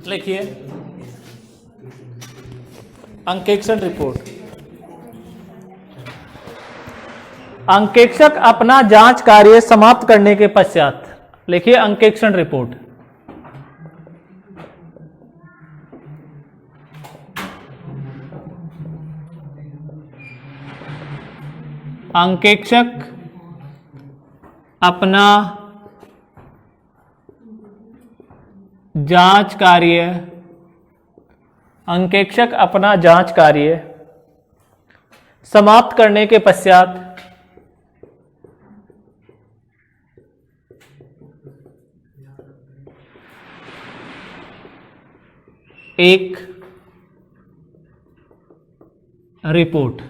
लिखिए अंकेक्षण रिपोर्ट। अंकेक्षक अपना जांच कार्य समाप्त करने के पश्चात, लिखिए अंकेक्षण रिपोर्ट। अंकेक्षक अपना जांच कार्य, अंकेक्षक अपना जांच कार्य समाप्त करने के पश्चात एक रिपोर्ट,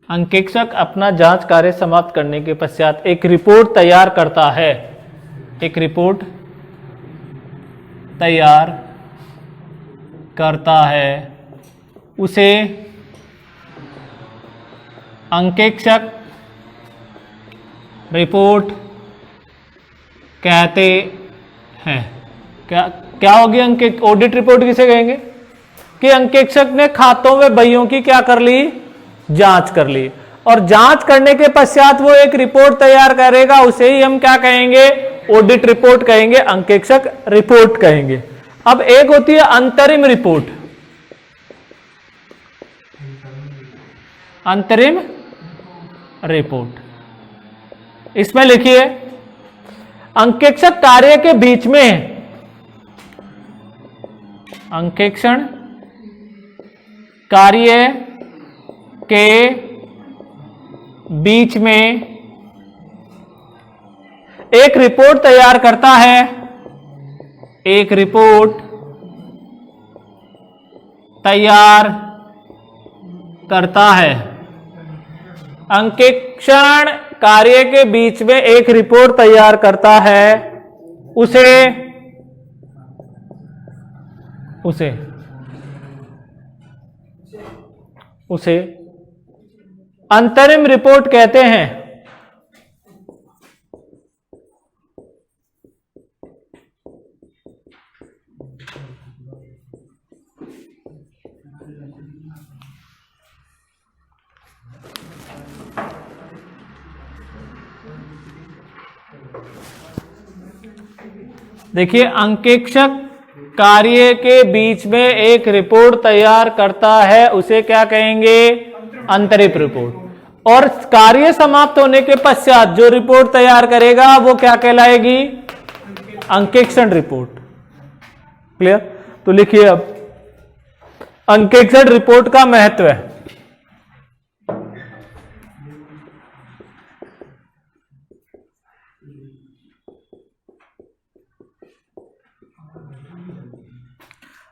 अंकेक्षक अपना जांच कार्य समाप्त करने के पश्चात एक रिपोर्ट तैयार करता है, एक रिपोर्ट तैयार करता है। उसे अंकेक्षक रिपोर्ट कहते हैं। क्या होगी अंकेक्षक? ऑडिट रिपोर्ट किसे कहेंगे? कि अंकेक्षक ने खातों में बहियों की क्या कर ली? जांच कर ली, और जांच करने के पश्चात वो एक रिपोर्ट तैयार करेगा, उसे ही हम क्या कहेंगे? ऑडिट रिपोर्ट कहेंगे, अंकेक्षक रिपोर्ट कहेंगे। अब एक होती है अंतरिम रिपोर्ट। अंतरिम रिपोर्ट, इसमें लिखिए अंकेक्षक कार्य के बीच में, अंकेक्षण कार्य के बीच में एक रिपोर्ट तैयार करता है, एक रिपोर्ट तैयार करता है। अंकेक्षण कार्य के बीच में एक रिपोर्ट तैयार करता है, उसे अंतरिम रिपोर्ट कहते हैं। देखिए अंकेक्षक कार्य के बीच में एक रिपोर्ट तैयार करता है, उसे क्या कहेंगे? अंतरिम रिपोर्ट। और कार्य समाप्त होने के पश्चात जो रिपोर्ट तैयार करेगा वो क्या कहलाएगी? अंकेक्षण रिपोर्ट। क्लियर? तो लिखिए अब अंकेक्षण रिपोर्ट का महत्व है।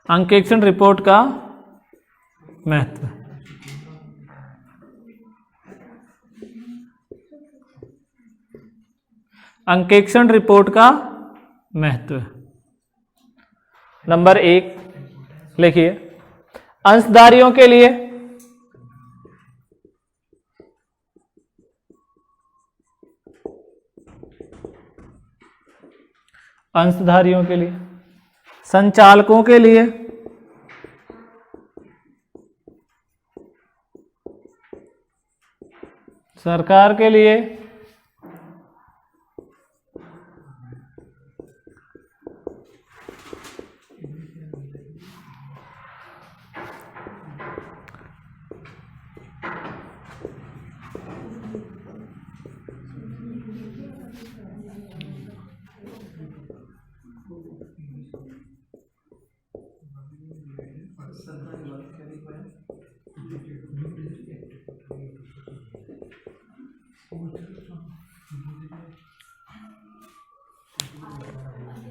अंकेक्षण रिपोर्ट का महत्व, अंकेक्षण रिपोर्ट का महत्व। नंबर 1 लिखिए अंशधारियों के लिए, अंशधारियों के लिए, संचालकों के लिए, सरकार के लिए,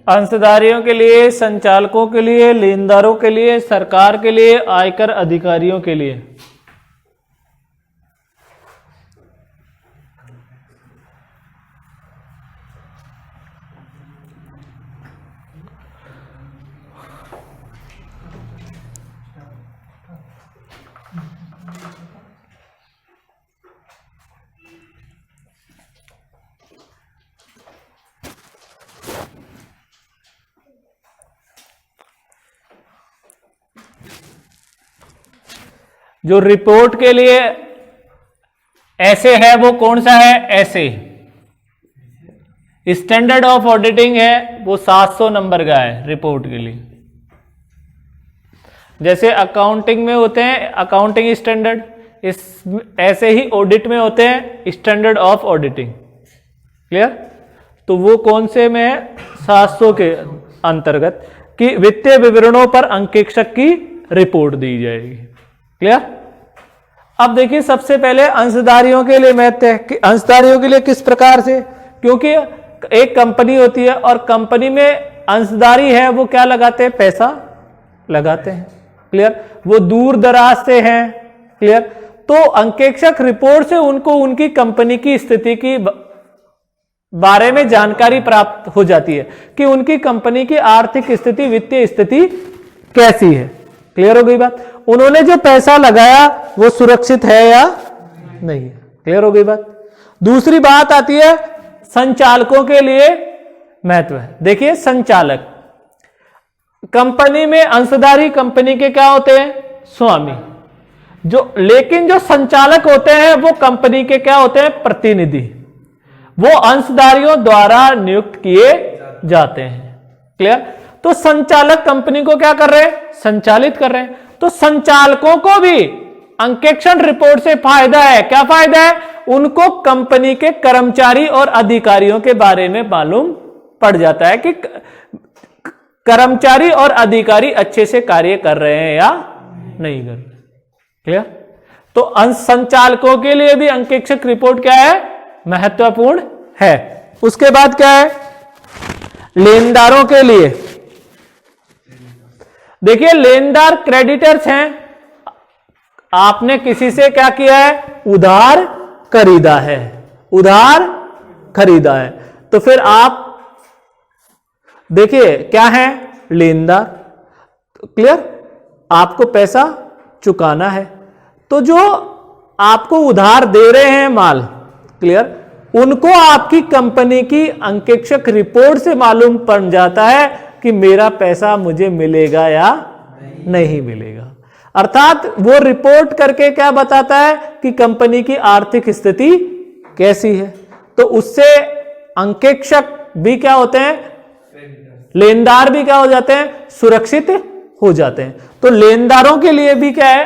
अंशधारियों के लिए, संचालकों के लिए, लेनदारों के लिए, सरकार के लिए, आयकर अधिकारियों के लिए। जो रिपोर्ट के लिए ऐसे है वो कौन सा है? ऐसे। स्टैंडर्ड ऑफ ऑडिटिंग है वो 700 नंबर का है रिपोर्ट के लिए। जैसे अकाउंटिंग में होते हैं अकाउंटिंग स्टैंडर्ड, इस ऐसे ही ऑडिट में होते हैं स्टैंडर्ड ऑफ ऑडिटिंग। क्लियर? तो वो कौन से में है? 700 के अंतर्गत कि वित्तीय विवरणों पर अंकेक्षक की रिपोर्ट दी जाएगी। क्लियर? अब देखिए सबसे पहले अंशधारियों के लिए महत्व है कि अंशधारियों के लिए किस प्रकार से, क्योंकि एक कंपनी होती है और कंपनी में अंशधारी है वो क्या लगाते हैं? पैसा लगाते हैं। क्लियर? वो दूर दराज से हैं। क्लियर? तो अंकेक्षक रिपोर्ट से उनको उनकी कंपनी की स्थिति की बारे में जानकारी प्राप्त हो जाती है कि उनकी कंपनी की आर्थिक स्थिति, वित्तीय स्थिति कैसी है। क्लियर हो गई बात? उन्होंने जो पैसा लगाया वो सुरक्षित है या नहीं है। क्लियर हो गई बात? दूसरी बात आती है संचालकों के लिए महत्व है। देखिए संचालक कंपनी में अंशधारी कंपनी के क्या होते हैं? स्वामी। लेकिन जो संचालक होते हैं वो कंपनी के क्या होते हैं? प्रतिनिधि। वो अंशधारियों द्वारा नियुक्त किए जाते हैं। क्लियर? तो संचालक कंपनी को क्या कर रहे हैं? संचालित कर रहे हैं। तो संचालकों को भी अंकेक्षण रिपोर्ट से फायदा है। क्या फायदा है? उनको कंपनी के कर्मचारी और अधिकारियों के बारे में मालूम पड़ जाता है कि कर्मचारी और अधिकारी अच्छे से कार्य कर रहे हैं या नहीं कर रहे। क्लियर? तो संचालकों के लिए भी अंकेक्षक रिपोर्ट क्या है? महत्वपूर्ण है। उसके बाद क्या है? लेनदारों के लिए देखिए लेनदार क्रेडिटर्स हैं। आपने किसी से क्या किया है? उधार खरीदा है। उधार खरीदा है तो फिर आप देखिए क्या है? लेनदार। क्लियर? आपको पैसा चुकाना है तो जो आपको उधार दे रहे हैं माल, क्लियर, उनको आपकी कंपनी की अंकेक्षक रिपोर्ट से मालूम पड़ जाता है कि मेरा पैसा मुझे मिलेगा या नहीं मिलेगा। अर्थात वो रिपोर्ट करके क्या बताता है कि कंपनी की आर्थिक स्थिति कैसी है। तो उससे अंकेक्षक भी क्या होते हैं? लेनदार भी क्या हो जाते हैं? सुरक्षित हो जाते हैं। तो लेनदारों के लिए भी क्या है?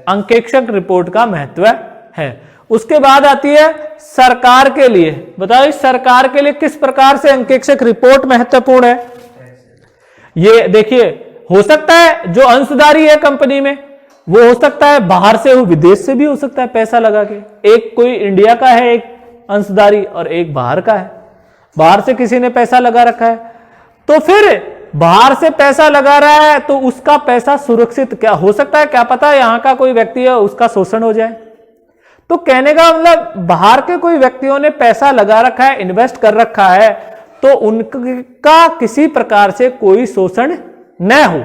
अंकेक्षक रिपोर्ट का महत्व है। उसके बाद आती है सरकार के लिए। बताओ सरकार के लिए किस प्रकार से अंकेक्षक रिपोर्ट महत्वपूर्ण है? ये देखिए हो सकता है जो अंशधारी है कंपनी में वो हो सकता है बाहर से हो, विदेश से भी हो सकता है पैसा लगा के। एक कोई इंडिया का है एक अंशधारी और एक बाहर का है। बाहर से किसी ने पैसा लगा रखा है तो फिर बाहर से पैसा लगा रहा है तो उसका पैसा सुरक्षित क्या हो सकता है? क्या पता यहां का कोई व्यक्ति है उसका शोषण हो जाए। तो कहने का मतलब बाहर के कोई व्यक्तियों ने पैसा लगा रखा है, इन्वेस्ट कर रखा है तो उनका किसी प्रकार से कोई शोषण न हो।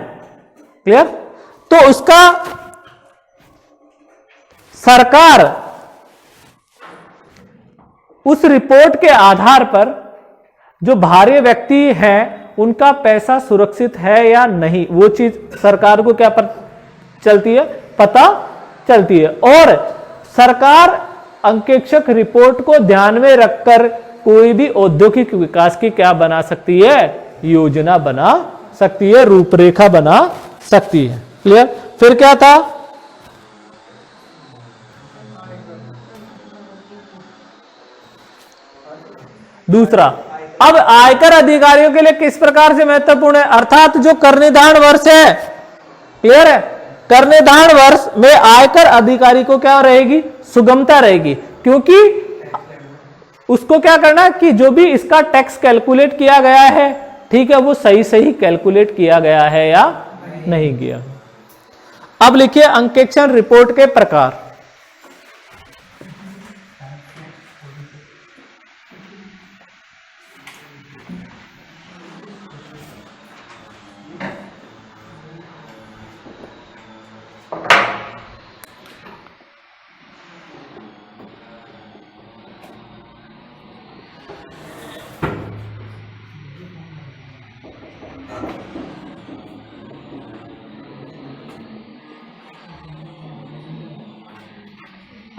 क्लियर? तो उसका सरकार उस रिपोर्ट के आधार पर जो बाहरी व्यक्ति हैं उनका पैसा सुरक्षित है या नहीं, वो चीज सरकार को क्या चलती है? पता चलती है। और सरकार अंकेक्षक रिपोर्ट को ध्यान में रखकर कोई भी औद्योगिक विकास की क्या बना सकती है? योजना बना सकती है, रूपरेखा बना सकती है। क्लियर? फिर क्या था? दूसरा, अब आयकर अधिकारियों के लिए किस प्रकार से महत्वपूर्ण है? अर्थात जो कर निर्धारण वर्ष है, क्लियर है, कर निर्धारण वर्ष में आयकर अधिकारी को क्या रहेगी? सुगमता रहेगी। क्योंकि उसको क्या करना है कि जो भी इसका टैक्स कैलकुलेट किया गया है, ठीक है, वो सही सही कैलकुलेट किया गया है या नहीं किया। अब लिखिए अंकेक्षण रिपोर्ट के प्रकार।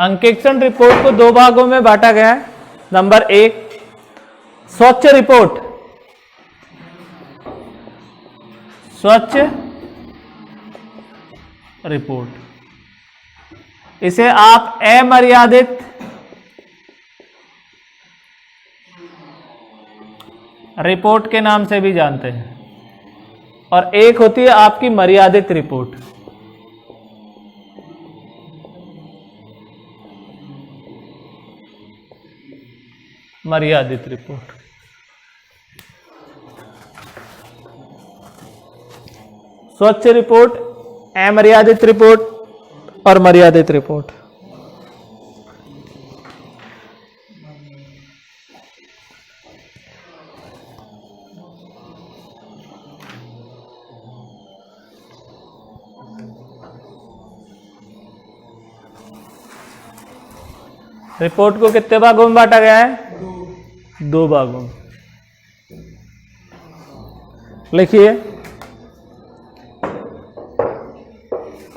अंकेक्षण रिपोर्ट को दो भागों में बांटा गया है। नंबर एक, स्वच्छ रिपोर्ट। स्वच्छ रिपोर्ट, इसे आप अमर्यादित रिपोर्ट के नाम से भी जानते हैं, और एक होती है आपकी मर्यादित रिपोर्ट। मर्यादित रिपोर्ट, स्वच्छ रिपोर्ट, अमर्यादित रिपोर्ट और मर्यादित रिपोर्ट। रिपोर्ट को कितने भागों में बांटा गया है? दो भागों में। लिखिए,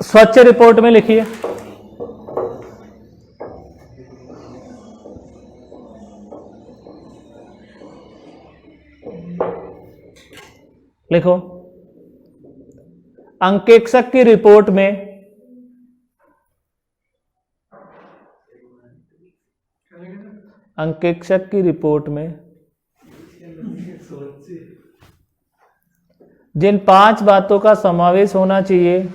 स्वच्छ रिपोर्ट में लिखिए, लिखो, अंकेक्षक की रिपोर्ट में अंकेक्षक की रिपोर्ट में जिन 5 बातों का समावेश होना चाहिए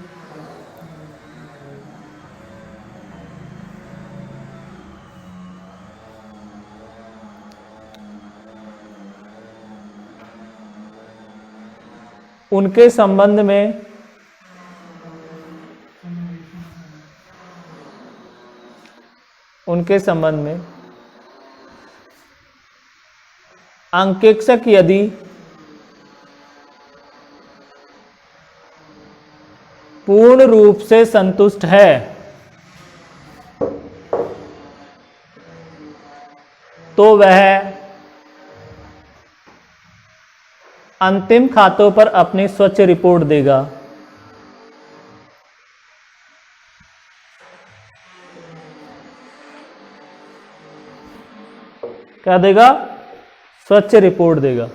उनके संबंध में अंकेक्षक यदि पूर्ण रूप से संतुष्ट है तो वह अंतिम खातों पर अपनी स्वच्छ रिपोर्ट देगा। क्या देगा? स्वच्छ रिपोर्ट देगा।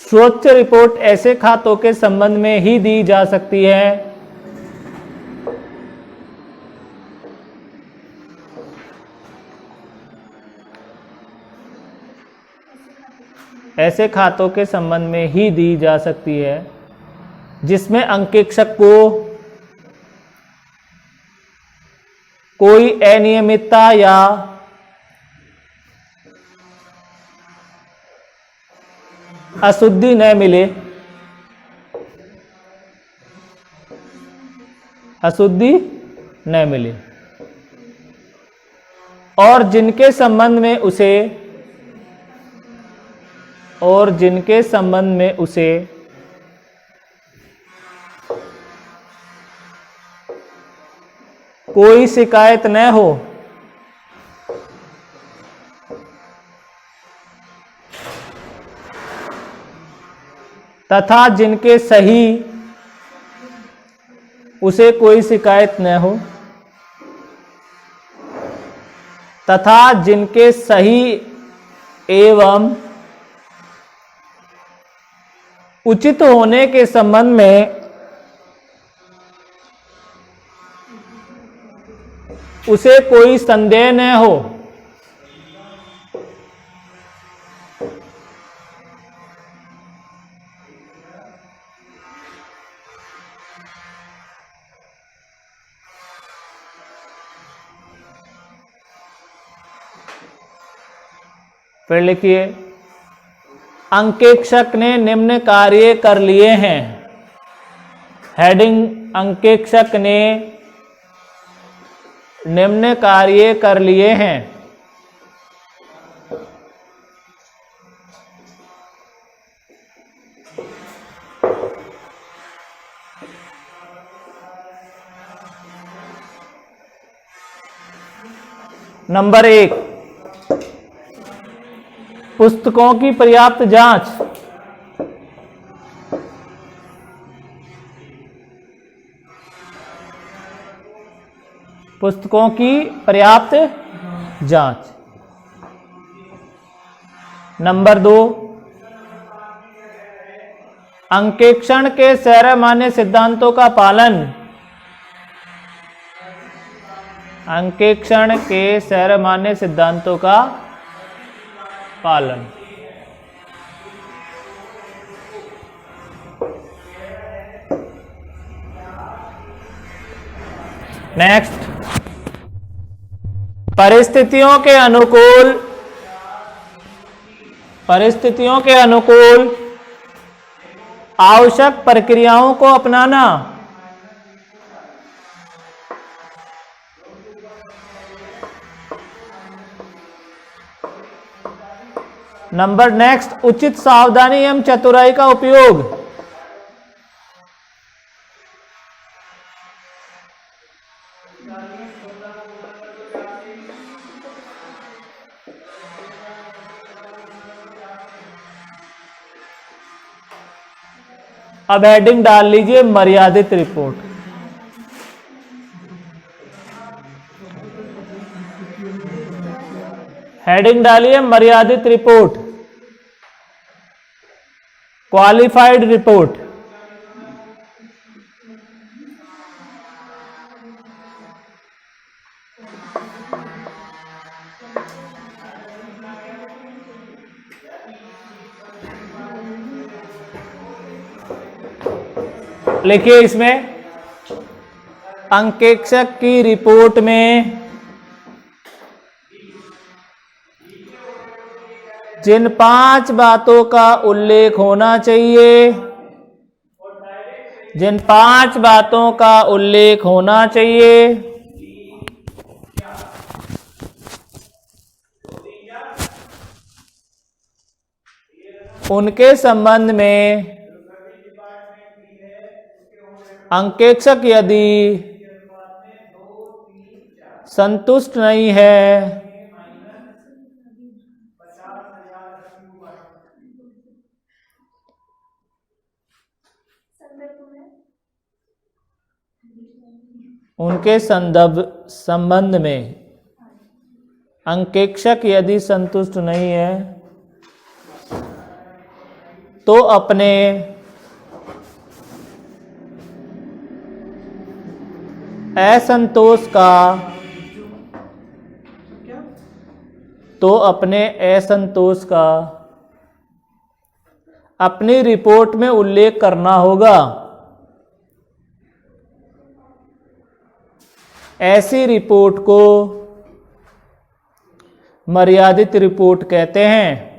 स्वच्छ रिपोर्ट ऐसे खातों के संबंध में ही दी जा सकती है जिसमें अंकेक्षक को कोई अनियमितता या अशुद्धि न मिले, और जिनके संबंध में उसे कोई शिकायत न हो तथा जिनके सही उसे कोई शिकायत न हो तथा जिनके सही एवं उचित होने के संबंध में उसे कोई संदेह न हो। फिर लिखिए, अंकेक्षक ने निम्न कार्य कर लिए हैं। हेडिंग, अंकेक्षक ने निम्न कार्य कर लिए हैं। नंबर 1, पुस्तकों की पर्याप्त जांच। पुस्तकों की पर्याप्त जांच। नंबर 2, अंकेक्षण के सर्वमान्य सिद्धांतों का पालन। अंकेक्षण के सर्वमान्य सिद्धांतों का पालन। नेक्स्ट, परिस्थितियों के अनुकूल आवश्यक प्रक्रियाओं को अपनाना। नंबर नेक्स्ट, उचित सावधानी एवं चतुराई का उपयोग। अब हेडिंग डाल लीजिए मर्यादित रिपोर्ट। हेडिंग डालिए मर्यादित रिपोर्ट, क्वालिफाइड रिपोर्ट। लिखिए इसमें, अंकेक्षक की रिपोर्ट में जिन 5 बातों का उल्लेख होना चाहिए, जिन 5 बातों का उल्लेख होना चाहिए, उनके संबंध में अंकेक्षक यदि संतुष्ट नहीं है उनके संबंध में अंकेक्षक यदि संतुष्ट नहीं है तो अपने असंतोष का अपनी रिपोर्ट में उल्लेख करना होगा। ऐसी रिपोर्ट को मर्यादित रिपोर्ट कहते हैं।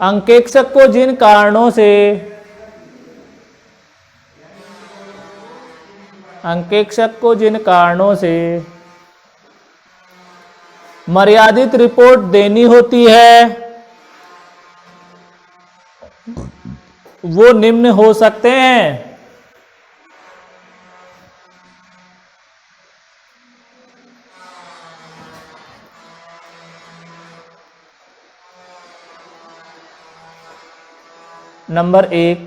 अंकेक्षक को जिन कारणों से मर्यादित रिपोर्ट देनी होती है वो निम्न हो सकते हैं। नंबर 1,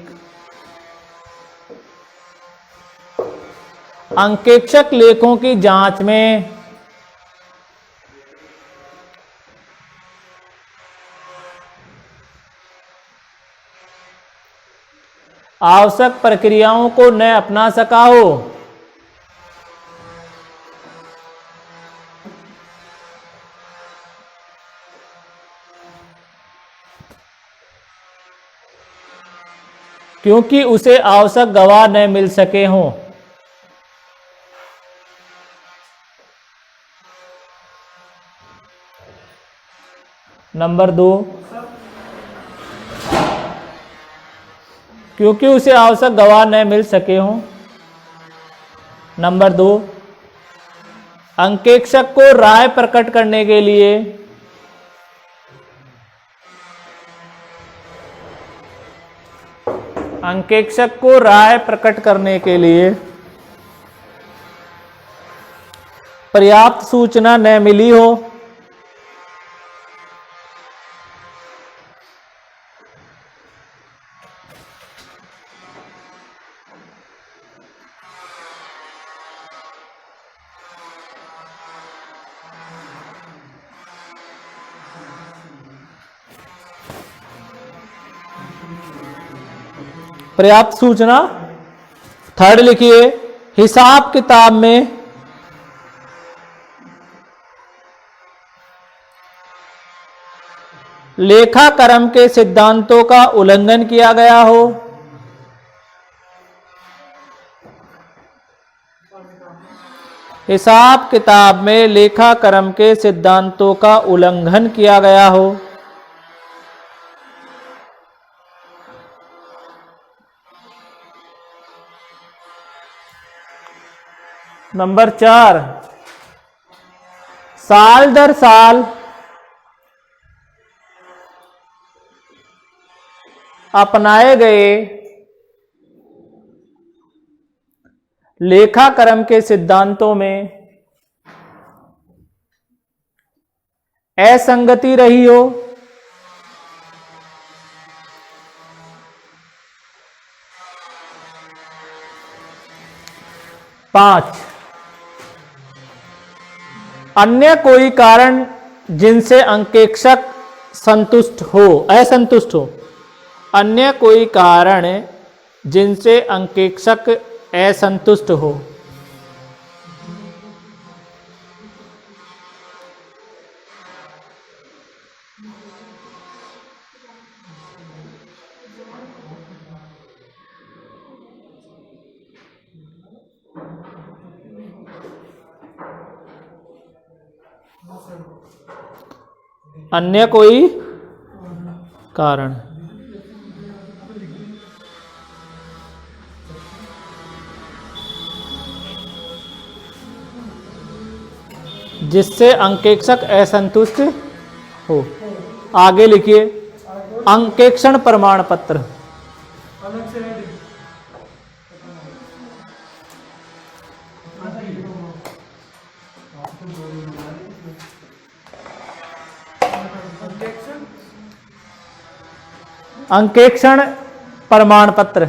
अंकेक्षक लेखों की जांच में आवश्यक प्रक्रियाओं को न अपना सका हो। क्योंकि उसे आवश्यक गवाह न मिल सके हों। नंबर 2, क्योंकि उसे आवश्यक गवाह न मिल सके हों। नंबर 2, अंकेक्षक को राय प्रकट करने के लिए अंकेक्षक को राय प्रकट करने के लिए पर्याप्त सूचना न मिली हो, पर्याप्त सूचना। थर्ड लिखिए, हिसाब किताब में लेखाक्रम के सिद्धांतों का उल्लंघन किया गया हो। हिसाब किताब में लेखाक्रम के सिद्धांतों का उल्लंघन किया गया हो। नंबर 4, साल दर साल अपनाए गए लेखाक्रम के सिद्धांतों में असंगति रही हो। पांच, अन्य कोई कारण जिनसे अंकेक्षक संतुष्ट हो, असंतुष्ट हो। अन्य कोई कारण जिनसे अंकेक्षक असंतुष्ट हो। अन्य कोई कारण जिससे अंकेक्षक असंतुष्ट हो। आगे लिखिए, अंकेक्षण प्रमाण पत्र। अंकेक्षण प्रमाण पत्र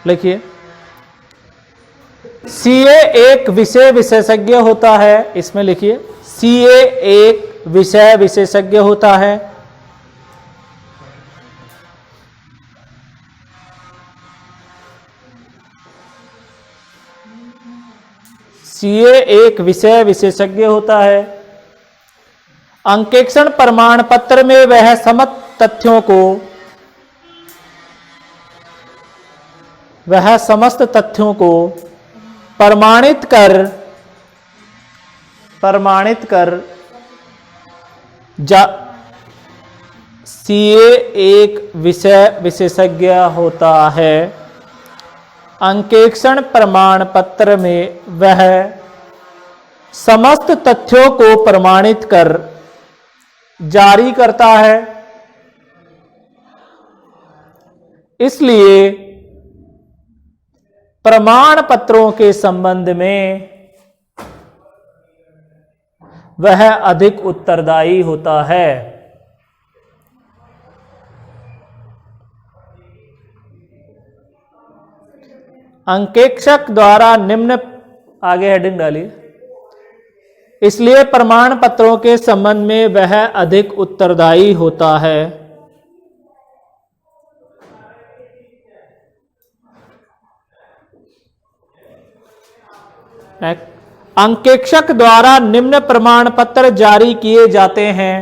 लिखिए, सीए एक विषय विशेषज्ञ होता है। इसमें लिखिए, सीए एक विषय विशेषज्ञ होता है। सीए एक विषय विशेषज्ञ होता है। अंकेक्षण प्रमाण पत्र में वह समस्त तथ्यों को प्रमाणित कर सीए एक विषय विशेषज्ञ होता है। अंकेक्षण प्रमाण पत्र में वह समस्त तथ्यों को प्रमाणित कर जारी करता है। इसलिए प्रमाण पत्रों के संबंध में वह अधिक उत्तरदायी होता है। अंकेक्षक द्वारा निम्न, आगे हेडिंग डालिए, इसलिए प्रमाण पत्रों के संबंध में वह अधिक उत्तरदायी होता है। अंकेक्षक द्वारा निम्न प्रमाण पत्र जारी किए जाते हैं।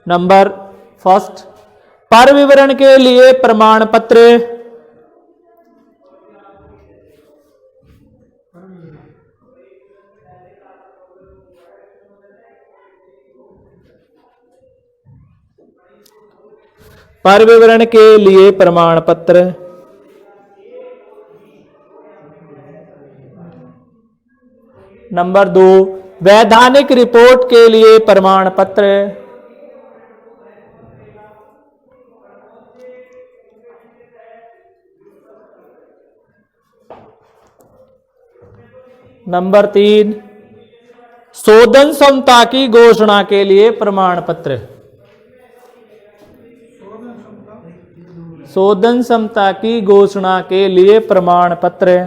नंबर फर्स्ट, पर विवरण के लिए प्रमाण पत्र पर विवरण के लिए प्रमाण पत्र। नंबर 2, वैधानिक रिपोर्ट के लिए प्रमाण पत्र। नंबर 3, शोधन क्षमता की घोषणा के लिए प्रमाण पत्र। शोधन क्षमता की घोषणा के लिए प्रमाण पत्र।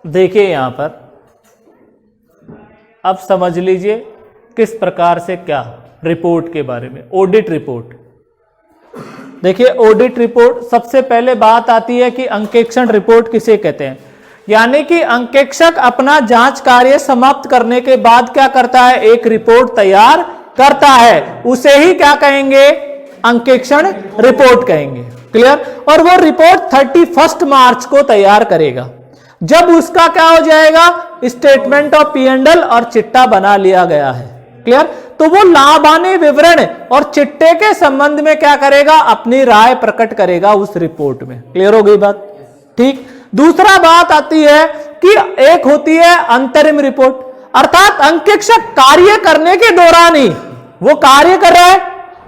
देखिए यहां पर अब समझ लीजिए किस प्रकार से क्या रिपोर्ट के बारे में। ऑडिट रिपोर्ट, देखिए ऑडिट रिपोर्ट सबसे पहले बात आती है कि अंकेक्षण रिपोर्ट किसे कहते हैं। यानी कि अंकेक्षक अपना जांच कार्य समाप्त करने के बाद क्या करता है, एक रिपोर्ट तैयार करता है, उसे ही क्या कहेंगे, अंकेक्षण रिपोर्ट कहेंगे। क्लियर। और वो रिपोर्ट 31 मार्च को तैयार करेगा। जब उसका क्या हो जाएगा, स्टेटमेंट ऑफ P&L और चिट्टा बना लिया गया है। क्लियर। तो वो लाभानी विवरण और चिट्टे के संबंध में क्या करेगा, अपनी राय प्रकट करेगा उस रिपोर्ट में। क्लियर हो गई बात। ठीक। दूसरा बात आती है कि एक होती है अंतरिम रिपोर्ट, अर्थात अंकेक्षक कार्य करने के दौरान ही, वो कार्य कर रहा है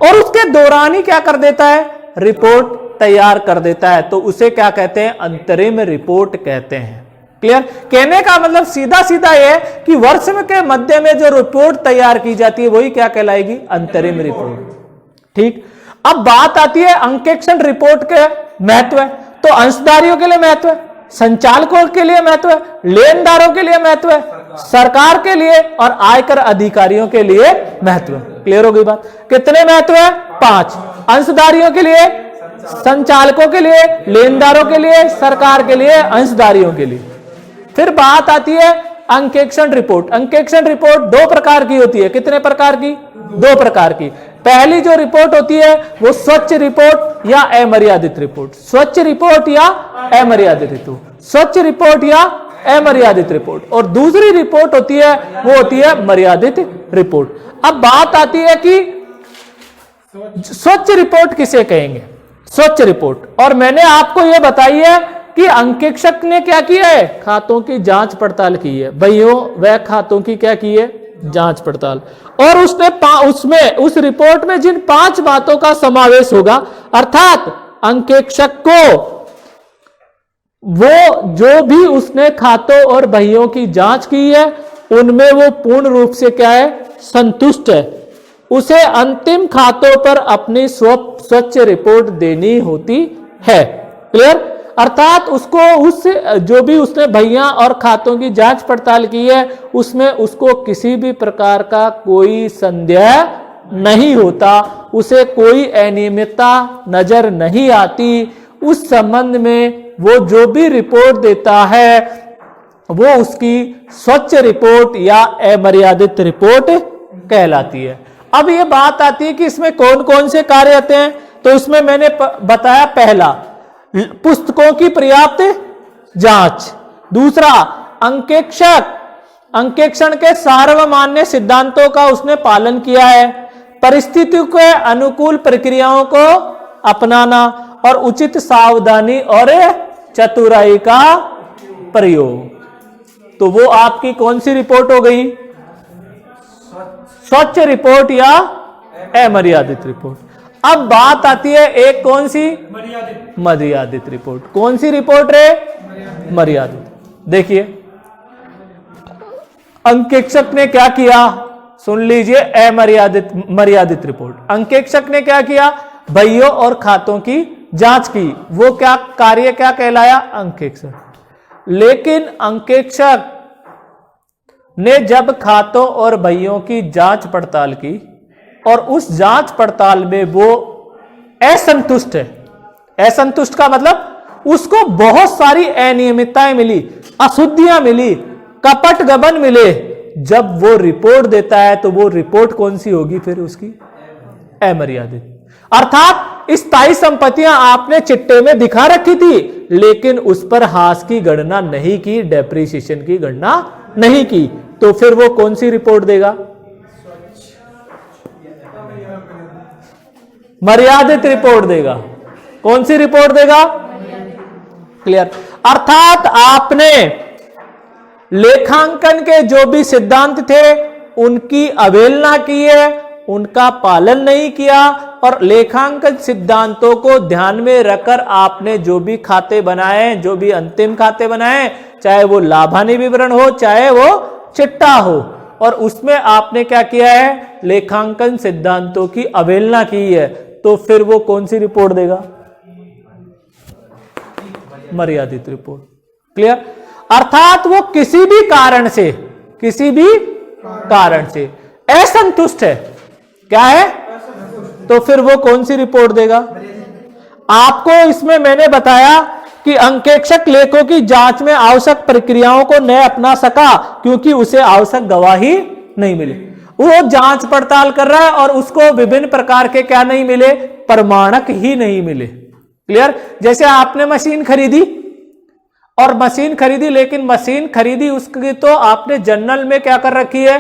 और उसके दौरान ही क्या कर देता है, रिपोर्ट तैयार कर देता है, तो उसे क्या कहते हैं, अंतरिम रिपोर्ट कहते हैं। क्लियर। कहने का मतलब सीधा सीधा यह है कि वर्ष के मध्य में जो रिपोर्ट तैयार की जाती है वही क्या कहलाएगी, अंतरिम रिपोर्ट। ठीक। अब बात आती है अंकेक्षण रिपोर्ट के महत्व है। तो अंशधारियों के लिए महत्व है, संचालकों के लिए महत्व है, लेनदारों के लिए महत्व है, सरकार के लिए और आयकर अधिकारियों के लिए महत्व है। क्लियर हो गई बात। कितने महत्व है, 5। अंशधारियों के लिए, संचालकों के लिए, लेनदारों के लिए, सरकार के लिए, अंशधारियों के लिए। फिर बात आती है अंकेक्षण रिपोर्ट। अंकेक्षण रिपोर्ट 2 प्रकार की होती है। कितने प्रकार की, 2 प्रकार की। पहली जो रिपोर्ट होती है वो स्वच्छ रिपोर्ट या अमर्यादित रिपोर्ट। स्वच्छ रिपोर्ट या अमर्यादित रिपोर्ट, स्वच्छ रिपोर्ट या अमर्यादित रिपोर्ट। और दूसरी रिपोर्ट होती है वो होती है मर्यादित रिपोर्ट। अब बात आती है कि स्वच्छ रिपोर्ट किसे कहेंगे, स्वच्छ रिपोर्ट। और मैंने आपको यह बताई है कि अंकेक्षक ने क्या किया है, खातों की जांच पड़ताल की है। भाइयों वह खातों की क्या की है, जांच पड़ताल। और उसने उसमें उस रिपोर्ट में जिन 5 बातों का समावेश होगा, अर्थात अंकेक्षक को वो जो भी उसने खातों और बहियों की जांच की है उनमें वो पूर्ण रूप से क्या है, संतुष्ट है, उसे अंतिम खातों पर अपनी स्वच्छ रिपोर्ट देनी होती है। क्लियर। अर्थात उसको उस जो भी उसने भैया और खातों की जांच पड़ताल की है उसमें उसको किसी भी प्रकार का कोई संदेह नहीं होता, उसे कोई अनियमितता नजर नहीं आती। उस संबंध में वो जो भी रिपोर्ट देता है वो उसकी स्वच्छ रिपोर्ट या अमर्यादित रिपोर्ट कहलाती है। अब ये बात आती है कि इसमें कौन कौन से कार्य आते हैं। तो इसमें मैंने बताया, पहला पुस्तकों की पर्याप्त जांच, दूसरा अंकेक्षण के सार्वमान्य सिद्धांतों का उसने पालन किया है, परिस्थितियों के अनुकूल प्रक्रियाओं को अपनाना और उचित सावधानी और चतुराई का प्रयोग। तो वो आपकी कौन सी रिपोर्ट हो गई, स्वच्छ रिपोर्ट या अमर्यादित रिपोर्ट। अब बात आती है एक कौन सी, मर्यादित रिपोर्ट। कौन सी रिपोर्ट रे, मर्यादित। देखिए अंकेक्षक ने क्या किया, सुन लीजिए, मर्यादित रिपोर्ट। अंकेक्षक ने क्या किया, बहियों और खातों की जांच की, वो क्या कार्य क्या कहलाया, अंकेक्षक। लेकिन अंकेक्षक ने जब खातों और बहियों की जांच पड़ताल की और उस जांच पड़ताल में वो असंतुष्ट है, असंतुष्ट का मतलब उसको बहुत सारी अनियमितताएं मिली, अशुद्धियां मिली, कपट गबन मिले, जब वो रिपोर्ट देता है तो वो रिपोर्ट कौन सी होगी फिर उसकी? अमर्यादित। अर्थात स्थायी संपत्तियां आपने चिट्टे में दिखा रखी थी, लेकिन उस पर हास की गणना नहीं की, डेप्रिसिएशन की गणना नहीं की, तो फिर वो कौन सी रिपोर्ट देगा? मर्यादित रिपोर्ट देगा। कौन सी रिपोर्ट देगा? क्लियर। अर्थात आपने लेखांकन के जो भी सिद्धांत थे उनकी अवहेलना की है, उनका पालन नहीं किया, और लेखांकन सिद्धांतों को ध्यान में रखकर आपने जो भी खाते बनाए, जो भी अंतिम खाते बनाए, चाहे वो लाभानी विवरण हो चाहे वो चिट्टा हो, और उसमें आपने क्या किया है? लेखांकन सिद्धांतों की अवहेलना की है, तो फिर वो कौन सी रिपोर्ट देगा? मर्यादित रिपोर्ट। क्लियर। अर्थात वो किसी भी कारण से असंतुष्ट है। क्या है? तो फिर वो कौन सी रिपोर्ट देगा? आपको इसमें मैंने बताया कि अंकेक्षक लेखों की जांच में आवश्यक प्रक्रियाओं को न अपना सका क्योंकि उसे आवश्यक गवाही नहीं मिली। वो जांच पड़ताल कर रहा है और उसको विभिन्न प्रकार के क्या नहीं मिले? प्रमाणक ही नहीं मिले। क्लियर। जैसे आपने मशीन खरीदी और मशीन खरीदी, लेकिन मशीन खरीदी उसकी तो आपने जर्नल में क्या कर रखी है?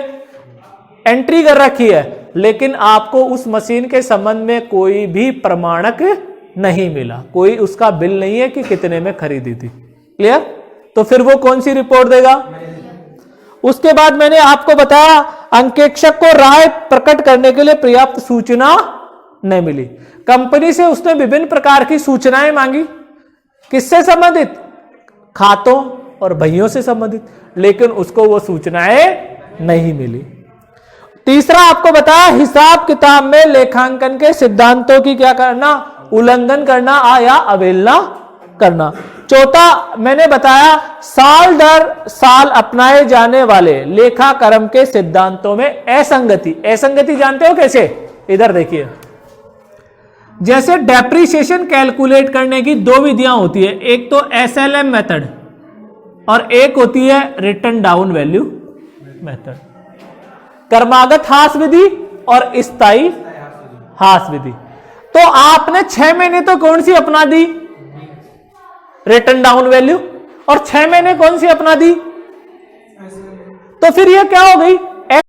एंट्री कर रखी है, लेकिन आपको उस मशीन के संबंध में कोई भी प्रमाणक नहीं मिला, कोई उसका बिल नहीं है कि कितने में खरीदी थी। क्लियर। तो फिर वो कौन सी रिपोर्ट देगा? उसके बाद मैंने आपको बताया अंकेक्षक को राय प्रकट करने के लिए पर्याप्त सूचना नहीं मिली। कंपनी से उसने विभिन्न प्रकार की सूचनाएं मांगी, किससे संबंधित? खातों और बहियों से संबंधित, लेकिन उसको वो सूचनाएं नहीं मिली। तीसरा आपको बताया हिसाब किताब में लेखांकन के सिद्धांतों की क्या करना? उल्लंघन करना या अवहेलना करना। चौथा मैंने बताया साल दर साल अपनाए जाने वाले लेखा कर्म के सिद्धांतों में असंगति। असंगति जानते हो कैसे? इधर देखिए, जैसे डेप्रिसिएशन कैलकुलेट करने की दो विधियां होती है, एक तो SLM मेथड और एक होती है रिटन डाउन वैल्यू मेथड। क्रमागत हास विधि और स्थायी हास विधि। तो आपने 6 महीने तो कौन सी अपना दी? Written down value. और 6 महीने कौन सी अपना दी? तो फिर यह क्या हो गई?